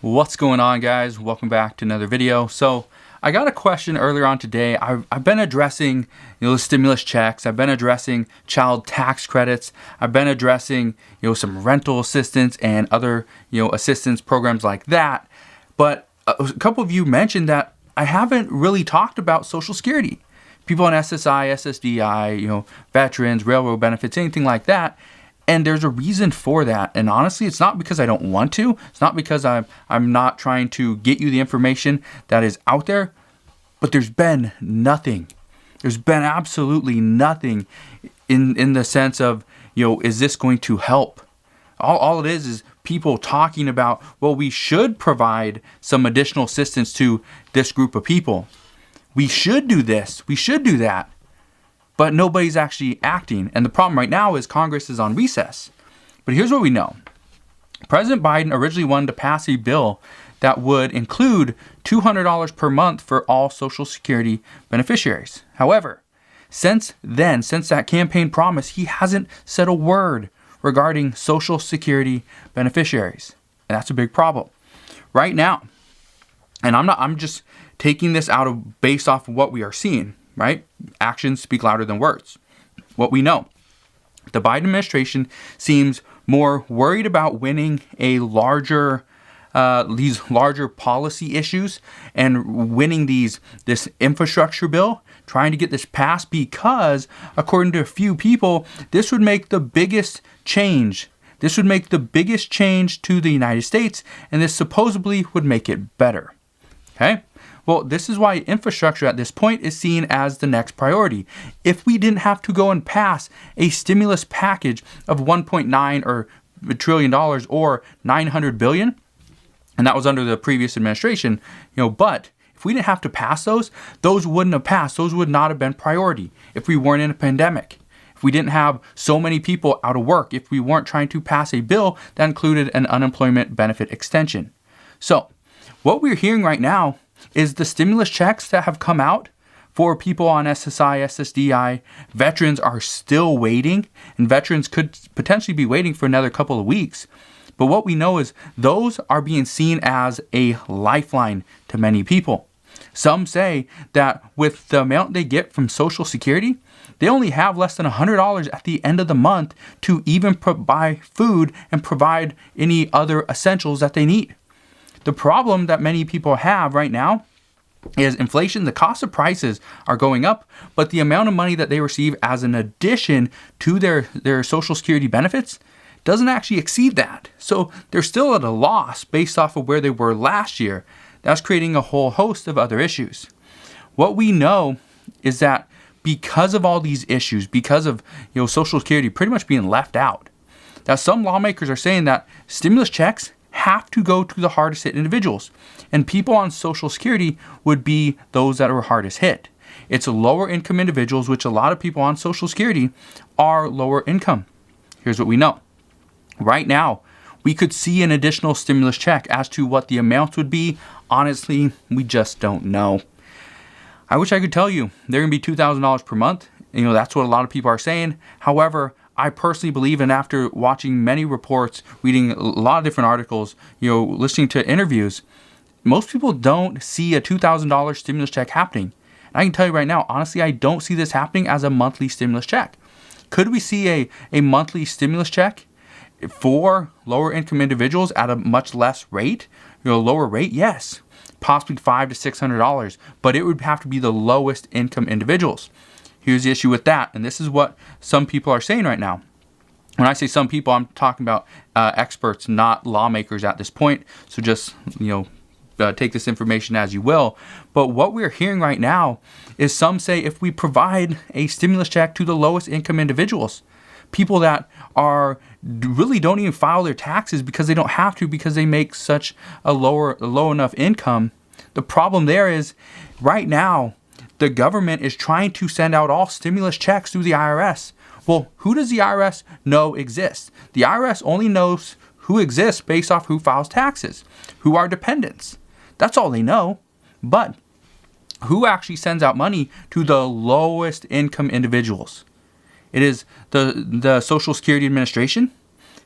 What's going on, guys? Welcome back to another video. So I got a question earlier on today. I've been addressing the stimulus checks. I've been addressing child tax credits. I've been addressing some rental assistance and other assistance programs like that. But a couple of you mentioned that I haven't really talked about Social Security. People on SSI, SSDI, veterans, railroad benefits, anything like that. And there's a reason for that. And honestly, it's not because I don't want to. It's not because I'm not trying to get you the information that is out there. But there's been nothing. There's been absolutely nothing in the sense of, is this going to help? All it is people talking about, well, we should provide some additional assistance to this group of people. We should do this. We should do that. But nobody's actually acting. And the problem right now is Congress is on recess. But here's what we know. President Biden originally wanted to pass a bill that would include $200 per month for all Social Security beneficiaries. However, since that campaign promise, he hasn't said a word regarding Social Security beneficiaries. And that's a big problem. Right now, and I'm just taking this based off of what we are seeing. Right? Actions speak louder than words. What we know, the Biden administration seems more worried about winning these larger policy issues and winning this infrastructure bill, trying to get this passed because, according to a few people, this would make the biggest change. This would make the biggest change to the United States, and this supposedly would make it better. Okay? Well, this is why infrastructure at this point is seen as the next priority. If we didn't have to go and pass a stimulus package of $1.9 trillion or $900 billion, and that was under the previous administration, but if we didn't have to pass those wouldn't have passed. Those would not have been priority if we weren't in a pandemic. If we didn't have so many people out of work, if we weren't trying to pass a bill that included an unemployment benefit extension. So, what we're hearing right now is the stimulus checks that have come out for people on SSI, SSDI. Veterans are still waiting, and veterans could potentially be waiting for another couple of weeks. But what we know is those are being seen as a lifeline to many people. Some say that with the amount they get from Social Security, they only have less than $100 at the end of the month to even buy food and provide any other essentials that they need. The problem that many people have right now is inflation. The cost of prices are going up, but the amount of money that they receive as an addition to their Social Security benefits doesn't actually exceed that. So they're still at a loss based off of where they were last year. That's creating a whole host of other issues. What we know is that because of all these issues, because of Social Security pretty much being left out, that some lawmakers are saying that stimulus checks have to go to the hardest hit individuals. And people on Social Security would be those that are hardest hit. It's lower income individuals, which a lot of people on Social Security are lower income. Here's what we know. Right now, we could see an additional stimulus check. As to what the amounts would be, honestly, we just don't know. I wish I could tell you they're going to be $2,000 per month. That's what a lot of people are saying. However, I personally believe, and after watching many reports, reading a lot of different articles, listening to interviews, most people don't see a $2,000 stimulus check happening. And I can tell you right now, honestly, I don't see this happening as a monthly stimulus check. Could we see a monthly stimulus check for lower income individuals at a much less rate? Lower rate? Yes. Possibly $500 to $600, but it would have to be the lowest income individuals. Here's the issue with that, and this is what some people are saying right now. When I say some people, I'm talking about experts, not lawmakers at this point. So just, take this information as you will. But what we're hearing right now is some say if we provide a stimulus check to the lowest income individuals, people that really don't even file their taxes because they don't have to because they make such a low enough income. The problem there is right now, the government is trying to send out all stimulus checks through the IRS. Well, who does the IRS know exists? The IRS only knows who exists based off who files taxes, who are dependents. That's all they know. But who actually sends out money to the lowest income individuals? It is the Social Security Administration.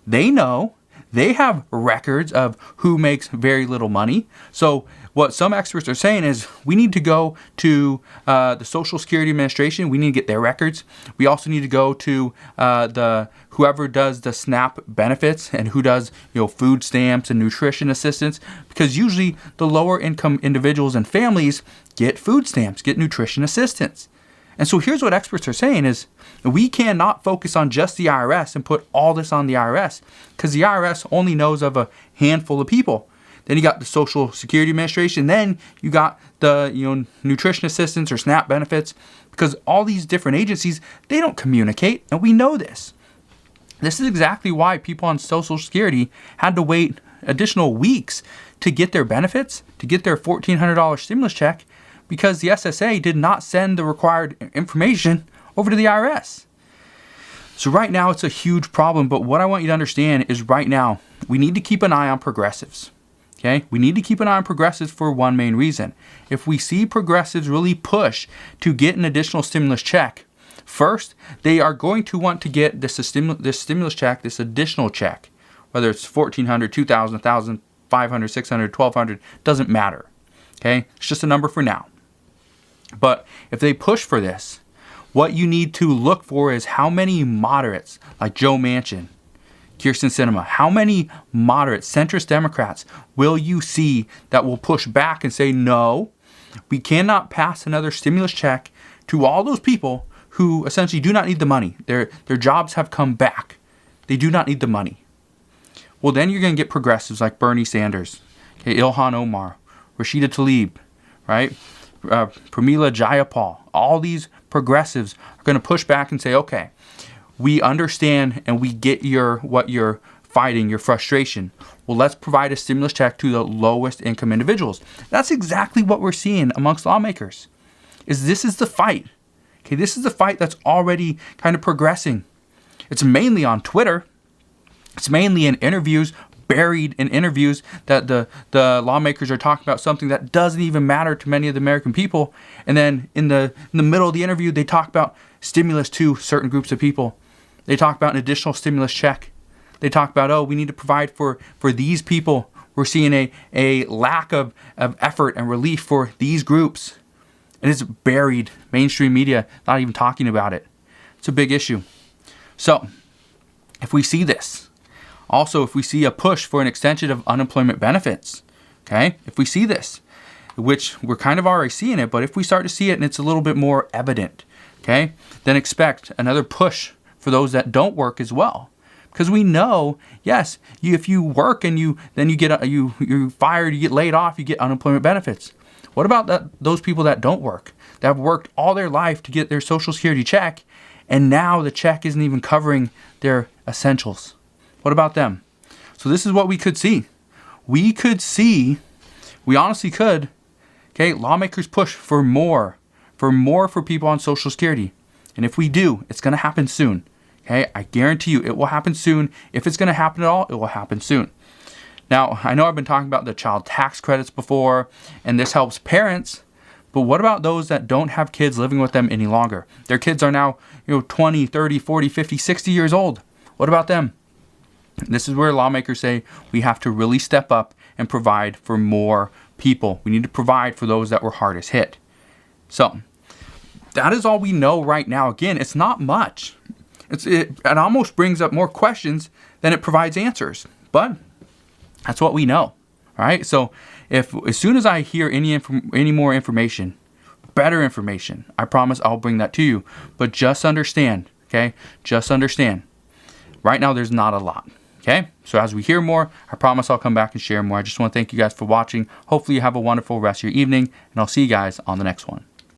They know. they have records of who makes very little money. So what some experts are saying is we need to go to the Social Security Administration. We need to get their records. We also need to go to the whoever does the SNAP benefits and who does food stamps and nutrition assistance, because usually the lower income individuals and families get food stamps, get nutrition assistance. And so here's what experts are saying is we cannot focus on just the IRS and put all this on the IRS, because the IRS only knows of a handful of people. Then you got the Social Security Administration. Then you got the nutrition assistance or SNAP benefits, because all these different agencies, they don't communicate, and we know this. This is exactly why people on Social Security had to wait additional weeks to get their benefits, to get their $1,400 stimulus check, because the SSA did not send the required information over to the IRS. So right now it's a huge problem, but what I want you to understand is right now we need to keep an eye on progressives. Okay? We need to keep an eye on progressives for one main reason. If we see progressives really push to get an additional stimulus check, first, they are going to want to get this stimulus check, this additional check, whether it's $1,400, $2,000, $1,500, $600, $1,200, doesn't matter. Okay? It's just a number for now. But if they push for this, what you need to look for is how many moderates, like Joe Manchin, Kyrsten Sinema, how many moderate centrist Democrats will you see that will push back and say, no, we cannot pass another stimulus check to all those people who essentially do not need the money. Their jobs have come back. They do not need the money. Well, then you're going to get progressives like Bernie Sanders, okay, Ilhan Omar, Rashida Tlaib, right? Pramila Jayapal. All these progressives are going to push back and say, okay, we understand and we get what you're fighting, your frustration. Well, let's provide a stimulus check to the lowest income individuals. That's exactly what we're seeing amongst lawmakers. This is the fight. Okay, this is the fight that's already kind of progressing. It's mainly on Twitter. It's mainly in interviews, buried in interviews that the lawmakers are talking about something that doesn't even matter to many of the American people. And then in the middle of the interview, they talk about stimulus to certain groups of people. They talk about an additional stimulus check. They talk about, oh, we need to provide for these people. We're seeing a lack of effort and relief for these groups. And it's buried. Mainstream media not even talking about it. It's a big issue. So if we see this, also if we see a push for an extension of unemployment benefits, okay, if we see this, which we're kind of already seeing it, but if we start to see it and it's a little bit more evident, okay, then expect another push for those that don't work as well. Because we know, yes, if you work and you're fired, you get laid off, you get unemployment benefits. What about those people that don't work, that have worked all their life to get their Social Security check, and now the check isn't even covering their essentials? What about them? So this is what we could see. We honestly could, okay, lawmakers push for more for people on Social Security. And if we do, it's going to happen soon. Okay, I guarantee you it will happen soon. If it's going to happen at all, it will happen soon. Now, I know I've been talking about the child tax credits before, and this helps parents, but what about those that don't have kids living with them any longer? Their kids are now 20, 30, 40, 50, 60 years old. What about them? This is where lawmakers say we have to really step up and provide for more people. We need to provide for those that were hardest hit. So that is all we know right now. Again, it's not much. It almost brings up more questions than it provides answers. But that's what we know. All right. So as soon as I hear any more information, better information, I promise I'll bring that to you. But just understand, okay? Just understand. Right now, there's not a lot. Okay. So as we hear more, I promise I'll come back and share more. I just want to thank you guys for watching. Hopefully you have a wonderful rest of your evening, and I'll see you guys on the next one.